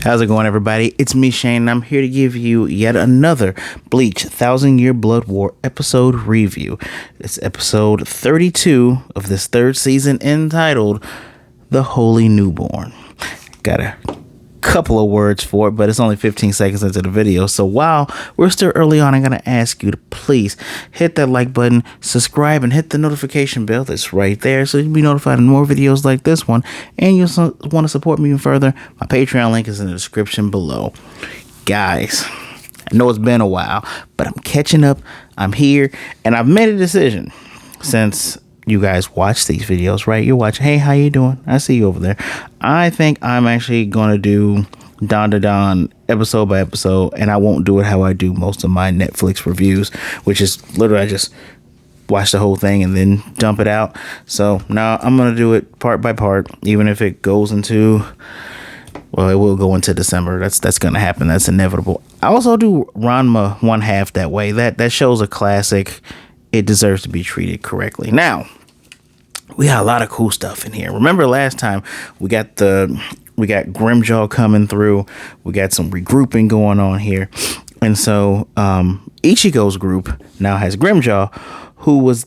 How's it going, everybody? It's me, Shane, and I'm here to give you yet another Bleach 1,000-Year Blood War episode review. It's episode 32 of this third season, entitled The Holy Newborn. Got a couple of words for it, but it's only 15 seconds into the video, so while we're still early on, I'm going to ask you to please hit that like button, subscribe, and hit the notification bell that's right there so you'll be notified of more videos like this one. And you want to support me even further, my Patreon link is in the description below. Guys, I know it's been a while, but I'm catching up. I'm here, and I've made a decision. Since you guys watch these videos, right? You're watching, hey, how you doing? I see you over there. I think I'm actually going to do Don to Don episode by episode, and I won't do it how I do most of my Netflix reviews, which is literally I just watch the whole thing and then dump it out. So now I'm going to do it part by part, even if it goes into, well, it will go into December. That's going to happen. That's inevitable. I also do Ranma one half that way. That show's a classic. It deserves to be treated correctly. Now, we got a lot of cool stuff in here. Remember last time we got Grimjaw coming through. We got some regrouping going on here. And so Ichigo's group now has Grimjaw, who was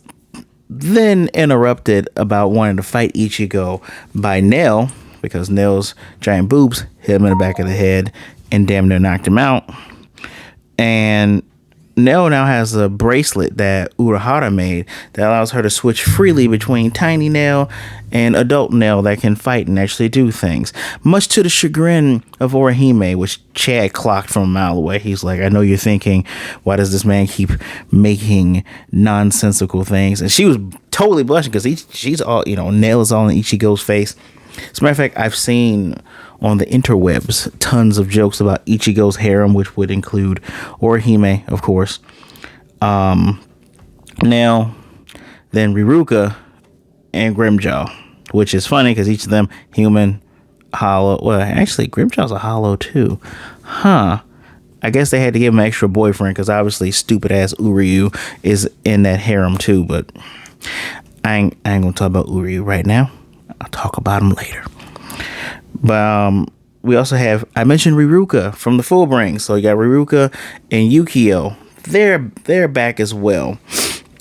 then interrupted about wanting to fight Ichigo by Nail, because Nail's giant boobs hit him in the back of the head and damn near knocked him out. And Nail now has a bracelet that Urahara made that allows her to switch freely between tiny Nail and adult Nail that can fight and actually do things, much to the chagrin of Orihime, which Chad clocked from a mile away. He's like, I know you're thinking, why does this man keep making nonsensical things? And she was totally blushing because she's all, Nail is all in Ichigo's face. As a matter of fact, I've seen on the interwebs tons of jokes about Ichigo's harem, which would include Orihime, of course, Nail, then Ruka, and Grimjaw, which is funny because each of them human, hollow. Well, actually, Grimjaw's a hollow too. I guess they had to give him an extra boyfriend because obviously stupid ass Uryu is in that harem too. But I ain't gonna talk about Uryu right now. I'll talk about him later. But we also have, I mentioned Ruka from the Fullbring. So you got Ruka and Yukio. They're back as well.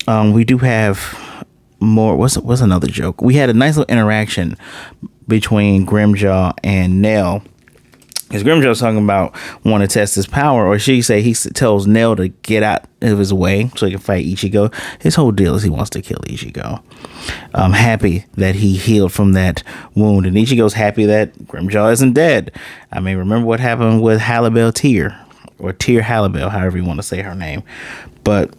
We do have more. What's another joke? We had a nice little interaction between Grimjaw and Nail. Because Grimjaw's talking about wanting to test his power, or he tells Nail to get out of his way so he can fight Ichigo. His whole deal is he wants to kill Ichigo. I'm happy that he healed from that wound, and Ichigo's happy that Grimjaw isn't dead. I mean, remember what happened with Halibel Tear, or Tear Halibel, however you want to say her name. But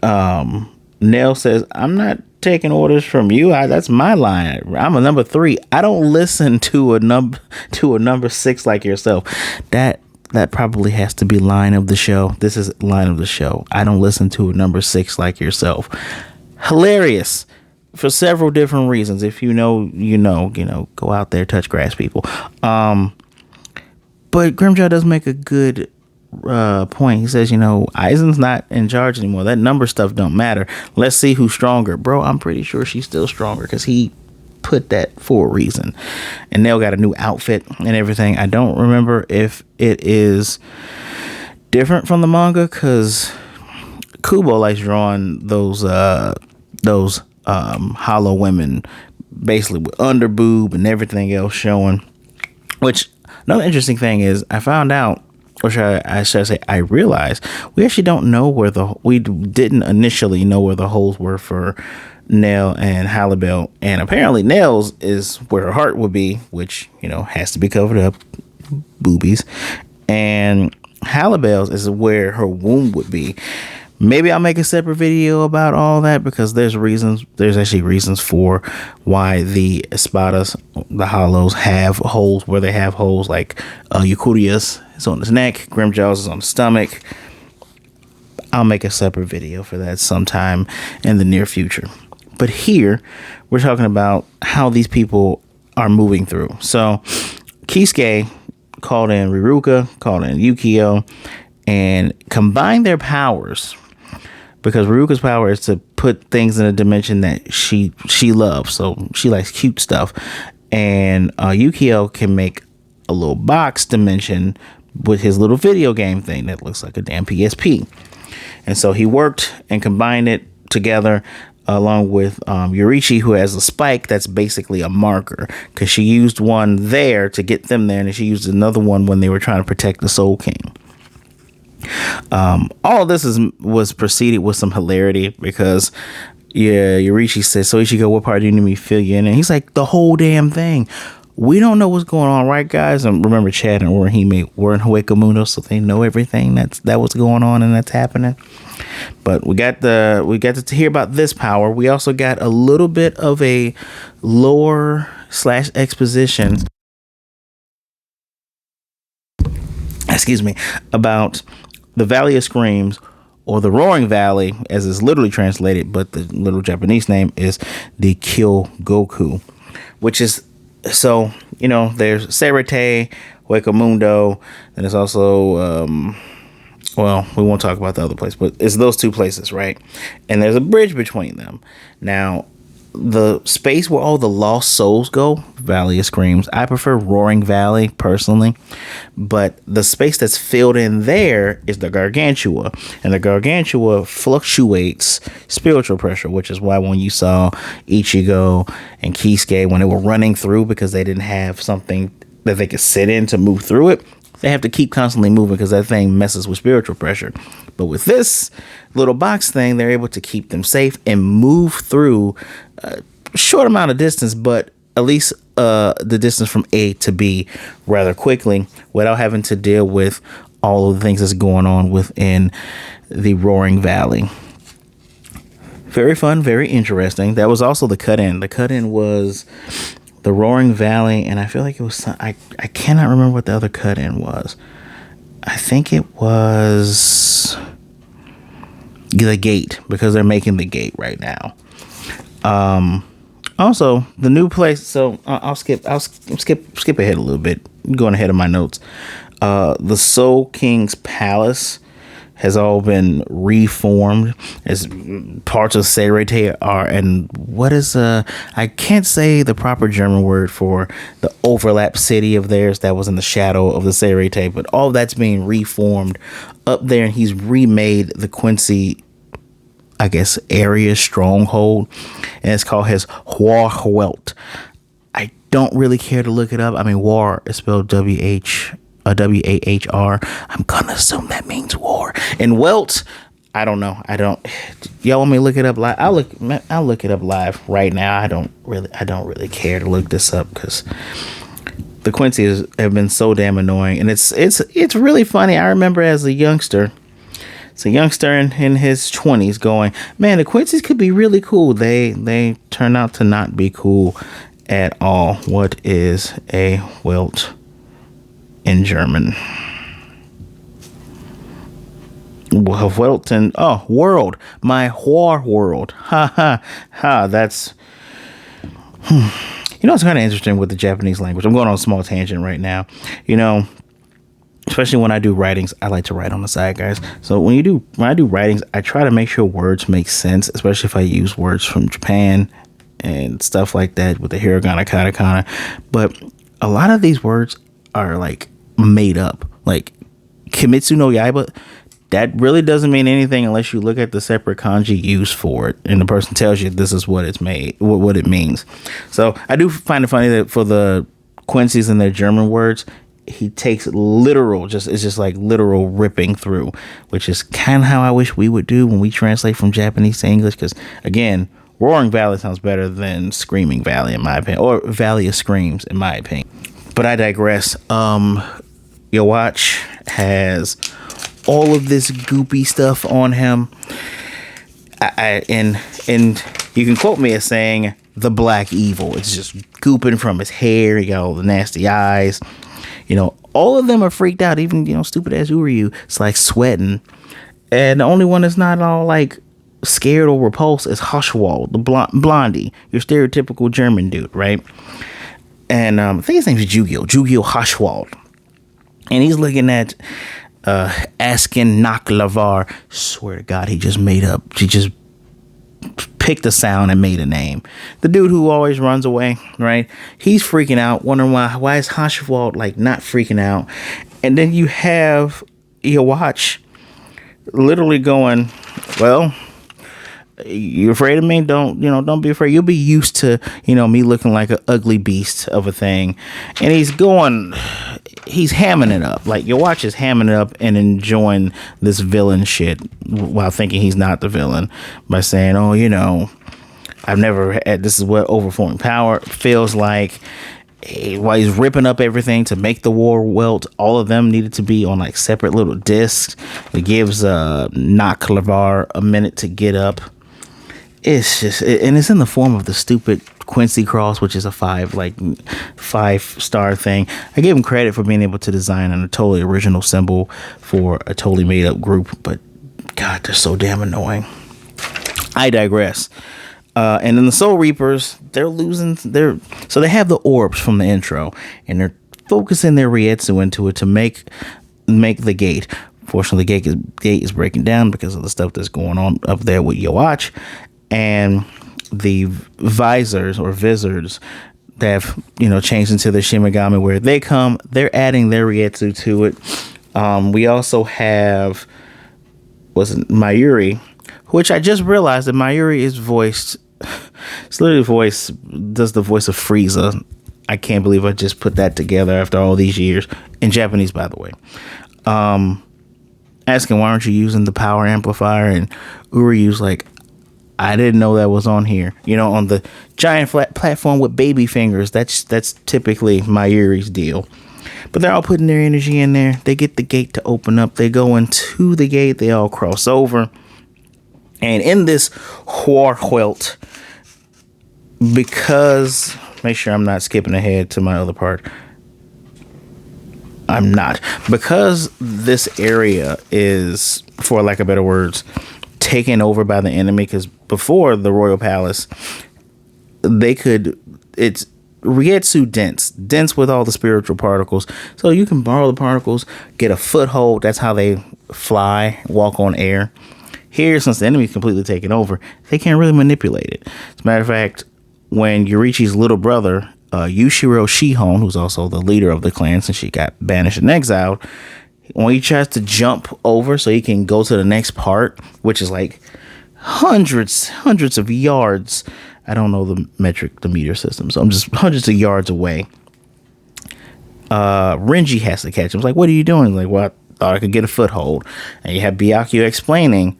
Nail says, I'm not taking orders from you. That's my line. I'm a number 3. I don't listen to a number 6 like yourself. That probably has to be line of the show. This is line of the show. I don't listen to a number 6 like yourself. Hilarious for several different reasons. If you know, go out there, touch grass, people. But Grimjaw does make a good point. He says, Aizen's not in charge anymore. That number stuff don't matter. Let's see who's stronger. Bro, I'm pretty sure she's still stronger because he put that for a reason. And Nail got a new outfit and everything. I don't remember if it is different from the manga because Kubo likes drawing those hollow women basically with under boob and everything else showing. Which another interesting thing is I found out, or I should say, I realized we actually don't know we didn't initially know where the holes were for Nail and Halibel, and apparently Nail's is where her heart would be, which has to be covered up, boobies, and Halibel's is where her womb would be. Maybe I'll make a separate video about all that because there's actually reasons for why the espadas, the hollows, have holes where they have holes, like Yukuria's is on his neck, Grimjaw's is on the stomach. I'll make a separate video for that sometime in the near future. But here, we're talking about how these people are moving through. So, Kisuke called in Ruka, called in Yukio, and combined their powers. Because Ruka's power is to put things in a dimension that she loves. So, she likes cute stuff. And Yukio can make a little box dimension with his little video game thing that looks like a damn PSP. And so he worked and combined it together along with Yurichi, who has a spike that's basically a marker, because she used one there to get them there, and then she used another one when they were trying to protect the Soul King. All of this was preceded with some hilarity, because Yurichi says, "So Ichigo, what part do you need me to fill you in?" And he's like, "The whole damn thing. We don't know what's going on, right, guys?" And remember, Chad and Orihime were in Hueco, so they know everything that was going on and that's happening. But we got to hear about this power. We also got a little bit of a lore / exposition. Excuse me, about the Valley of Screams, or the Roaring Valley, as is literally translated, but the little Japanese name is the Kyogoku, which is, so, there's Serete, Hueco, and there's also, well, we won't talk about the other place, but it's those two places, right? And there's a bridge between them. Now, the space where all the lost souls go, Valley of Screams, I prefer Roaring Valley personally, but the space that's filled in there is the Gargantua, and the Gargantua fluctuates spiritual pressure, which is why when you saw Ichigo and Kisuke, when they were running through because they didn't have something that they could sit in to move through it, they have to keep constantly moving because that thing messes with spiritual pressure. But with this little box thing, they're able to keep them safe and move through a short amount of distance, but at least the distance from A to B rather quickly without having to deal with all of the things that's going on within the Roaring Valley. Very fun, very interesting. That was also the cut-in. The cut-in was the Roaring Valley, and I feel like it was I cannot remember what the other cut-in was. I think it was the gate, because they're making the gate right now. Also, the new place. So I'll skip ahead a little bit, going ahead of my notes. The Soul King's palace has all been reformed as parts of Serete are, and what is I can't say the proper German word for the overlap city of theirs that was in the shadow of the Serete, but all that's being reformed up there, and he's remade the Quincy, I guess, area stronghold, and it's called his Ywhach. I don't really care to look it up. I mean, war is spelled W-H-W-A-H-R. I'm gonna assume that means war. And Welt, I don't know. Y'all want me to look it up live? I'll look it up live right now. I don't really care to look this up, because the Quincies have been so damn annoying, and it's really funny. I remember as a youngster. It's a youngster in his 20s going, man, the Quincies could be really cool. They turn out to not be cool at all. What is a Welt in German? Welt and world. My war world. Ha ha ha. That's it's kind of interesting with the Japanese language. I'm going on a small tangent right now. Especially when I do writings, I like to write on the side, guys. So when I do writings, I try to make sure words make sense, especially if I use words from Japan and stuff like that with the hiragana, katakana. But a lot of these words are like made up. Like Kimetsu no Yaiba, that really doesn't mean anything unless you look at the separate kanji used for it, and the person tells you this is what it's made, what it means. So I do find it funny that for the Quincies and their German words, he takes literal, it's just like literal ripping through, which is kind of how I wish we would do when we translate from Japanese to English. Because again, Roaring Valley sounds better than Screaming Valley in my opinion, or Valley of Screams in my opinion. But I digress. Ywhach has all of this goopy stuff on him. And you can quote me as saying the black evil. It's just gooping from his hair. He got all the nasty eyes. All of them are freaked out. Even, stupid ass Uryu. It's like sweating. And the only one that's not all like scared or repulsed is Haschwald, the blondie, your stereotypical German dude, right? And I think his name is Jugio Haschwald. And he's looking at Askin Naklavar. Swear to God, he just picked a sound and made a name. The dude who always runs away, right? He's freaking out, wondering why is Hashiwald like not freaking out. And then you have Ywhach literally going, well, you afraid of me? Don't be afraid. You'll be used to, me looking like an ugly beast of a thing. And he's hamming it up. Like, Ywhach is hamming it up and enjoying this villain shit while thinking he's not the villain by saying, I've never had, this is what overflowing power feels like. While he's ripping up everything to make the war welt, all of them needed to be on like separate little discs. It gives Naklavar a minute to get up. It's just, and it's in the form of the stupid Quincy cross, which is a 5-star thing. I gave him credit for being able to design a totally original symbol for a totally made up group, but God, they're so damn annoying. I digress. And then the Soul Reapers, they're losing so they have the orbs from the intro, and they're focusing their Rietsu into it to make the gate. Fortunately, the gate is breaking down because of the stuff that's going on up there with Ywhach. And the visors or vizards that have, changed into the Shimigami, where they come, they're adding their Rietsu to it. We also have, Mayuri, which I just realized that Mayuri is voiced, it's literally does the voice of Frieza. I can't believe I just put that together after all these years. In Japanese, by the way. Asking, why aren't you using the power amplifier? And Uryu's like, I didn't know that was on here. On the giant flat platform with baby fingers. That's typically Mayuri's deal. But they're all putting their energy in there. They get the gate to open up. They go into the gate. They all cross over. And in this Huarwelt, because, make sure I'm not skipping ahead to my other part. I'm not. Because this area is, for lack of better words, taken over by the enemy, because before the Royal Palace, it's Rietsu dense with all the spiritual particles. So you can borrow the particles, get a foothold. That's how they fly, walk on air. Here, since the enemy's completely taken over, they can't really manipulate it. As a matter of fact, when Yurichi's little brother, Yushiro Shihon, who's also the leader of the clan since she got banished and exiled, when he tries to jump over so he can go to the next part, which is like hundreds of yards. I don't know the meter system, so I'm just hundreds of yards away. Renji has to catch him. He's like, what are you doing? He's like, well, I thought I could get a foothold. And you have Byakuya explaining,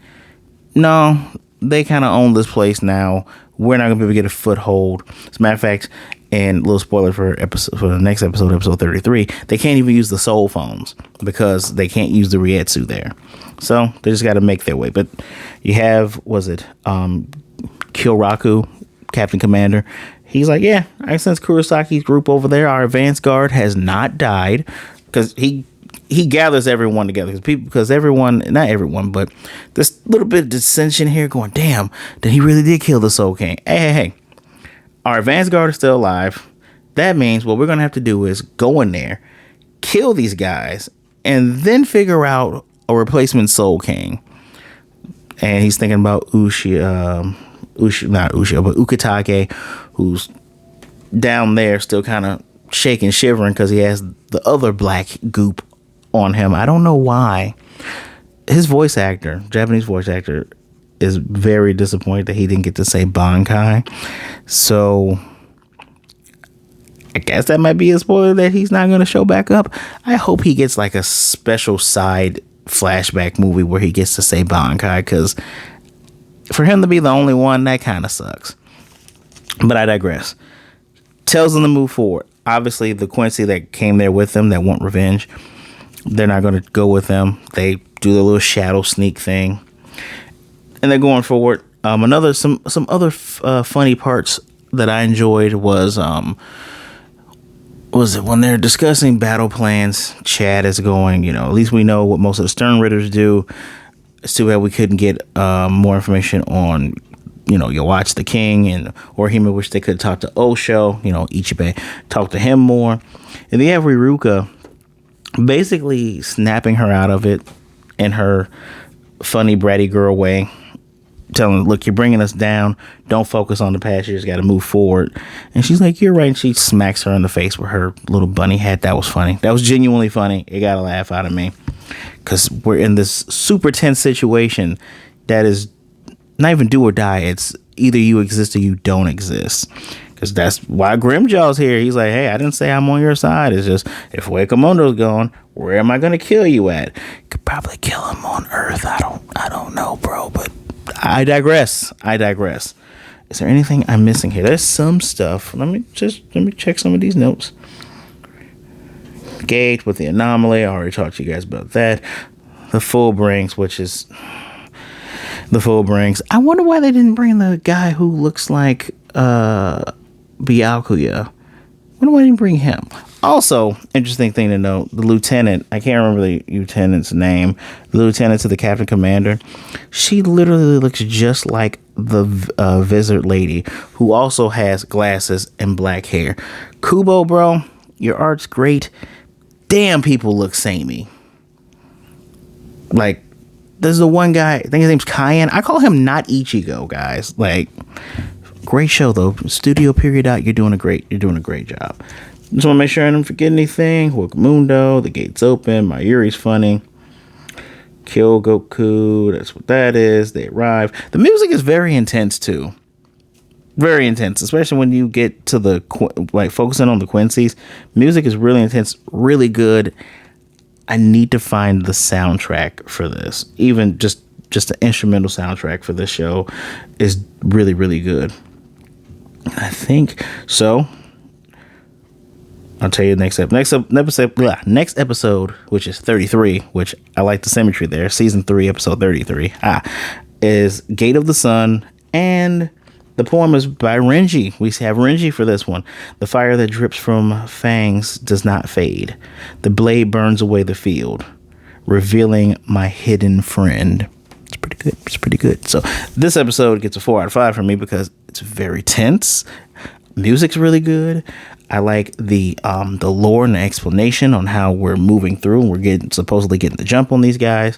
no, they kind of own this place now. We're not going to be able to get a foothold. As a matter of fact, and a little spoiler for the next episode, episode 33, they can't even use the soul phones because they can't use the Rietsu there. So they just got to make their way. But you have, Kyoraku, Captain Commander. He's like, yeah, I sense Kurosaki's group over there. Our advance guard has not died, because he gathers everyone together, because everyone, not everyone, but this little bit of dissension here going, damn, then he really did kill the Soul King. Hey. Our advance guard is still alive. That means what we're going to have to do is go in there, kill these guys, and then figure out a replacement Soul King. And he's thinking about Ukitake, who's down there still kind of shaking, shivering, because he has the other black goop on him. I don't know why. His Japanese voice actor, is very disappointed that he didn't get to say Bankai. So I guess that might be a spoiler that he's not going to show back up. I hope he gets like a special side flashback movie where he gets to say Bankai, because for him to be the only one, that kind of sucks. But I digress. Tells them to move forward. Obviously, the Quincy that came there with them that want revenge, they're not going to go with them. They do the little shadow sneak thing, and they're going forward. Some other funny parts that I enjoyed was it when they're discussing battle plans. Chad is going, at least we know what most of the Stern Ritters do. It's too bad we couldn't get more information on, Ywhach the King, or Hime. Wish they could talk to Osho, Ichibe, talk to him more. And they have Ruka basically snapping her out of it in her funny bratty girl way, telling her, look, you're bringing us down. Don't focus on the past. You just got to move forward. And she's like, you're right. And she smacks her in the face with her little bunny hat. That was funny. That was genuinely funny. It got a laugh out of me because we're in this super tense situation that is not even do or die. It's either you exist or you don't exist. Because that's why Grimjaw's here. He's like, hey, I didn't say I'm on your side. It's just, if Wakamundo's gone, where am I going to kill you at? Could probably kill him on Earth. I don't know, bro. But I digress. Is there anything I'm missing here? There's some stuff. Let me check some of these notes. Gate with the anomaly. I already talked to you guys about that. The Fullbrings, which is the Fullbrings. I wonder why they didn't bring the guy who looks like Byakuya. Why do I didn't bring him? Also, interesting thing to note, the lieutenant, I can't remember the lieutenant's name, the lieutenant to the captain commander, she literally looks just like the Wizard lady, who also has glasses and black hair. Kubo, bro, your art's great. Damn, people look samey. Like, there's the one guy, I think his name's Cayenne. I call him not Ichigo, guys. Like, great show though. Studio period out. You're doing a great job. Just want to make sure I didn't forget anything. Wakamundo, the gate's open. Mayuri's funny. Kill Goku. That's what that is. They arrive. The music is very intense too. Very intense, especially when you get to the focusing on the Quincies. Music is really intense, really good. I need to find the soundtrack for this. Even just the instrumental soundtrack for this show is really, really good. I think so. I'll tell you next episode, which is 33, which I like the symmetry there. Season 3, episode 33, is Gate of the Sun, and the poem is by Renji. We have Renji for this one. The fire that drips from fangs does not fade. The blade burns away the field, revealing my hidden friend. It's pretty good. So this episode gets a 4 out of 5 from me because it's very tense. Music's really good. I like the lore and the explanation on how we're moving through and we're supposedly getting the jump on these guys.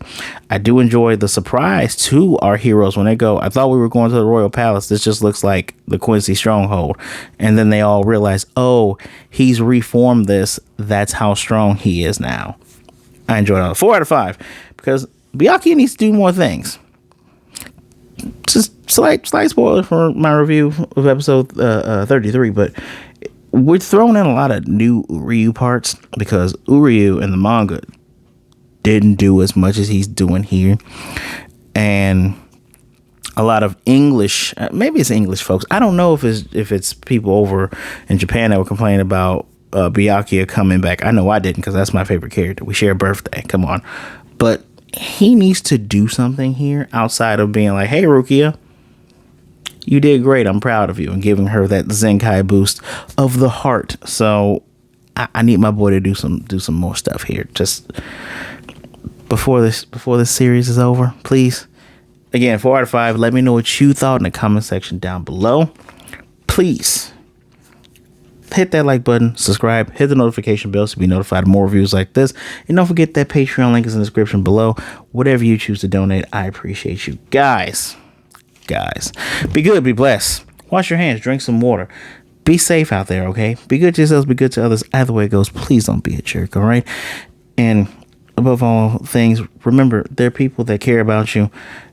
I do enjoy the surprise to our heroes when they go, I thought we were going to the Royal Palace. This just looks like the Quincy stronghold. And then they all realize, oh, he's reformed this. That's how strong he is now. I enjoyed it. 4 out of 5 because Byakuya needs to do more things. Just slight spoiler for my review of episode 33, but we're throwing in a lot of new Uryu parts because Uryu in the manga didn't do as much as he's doing here, and a lot of English, maybe it's English folks. I don't know if it's people over in Japan that were complaining about Byakuya coming back. I know I didn't because that's my favorite character. We share a birthday. Come on, but he needs to do something here outside of being like, hey, Rukia, you did great. I'm proud of you, and giving her that Zenkai boost of the heart. So I need my boy to do some more stuff here. Just before this series is over, please. Again, 4 out of 5. Let me know what you thought in the comment section down below. Please hit that like button, subscribe, hit the notification bell to be notified of more reviews like this. And don't forget that Patreon link is in the description below. Whatever you choose to donate, I appreciate you guys. Be good, be blessed. Wash your hands, drink some water. Be safe out there, okay? Be good to yourselves, be good to others. Either way it goes, please don't be a jerk, all right? And above all things, remember, there are people that care about you.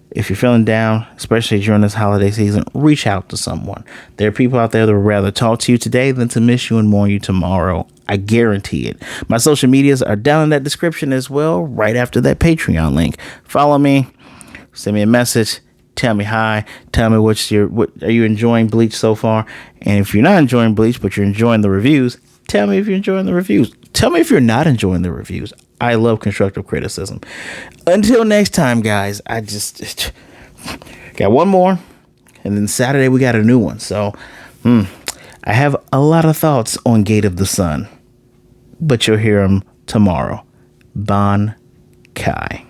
If you're feeling down, especially during this holiday season, reach out to someone. There are people out there that would rather talk to you today than to miss you and mourn you tomorrow. I guarantee it. My social medias are down in that description as well, right after that Patreon link. Follow me, send me a message. Tell me hi. Tell me what are you enjoying Bleach so far? And if you're not enjoying Bleach, but you're enjoying the reviews, tell me if you're enjoying the reviews. Tell me if you're not enjoying the reviews. I love constructive criticism. Until next time, guys, I just got one more, and then Saturday we got a new one. So I have a lot of thoughts on Gate of the Sun, but you'll hear them tomorrow. Bon Kai.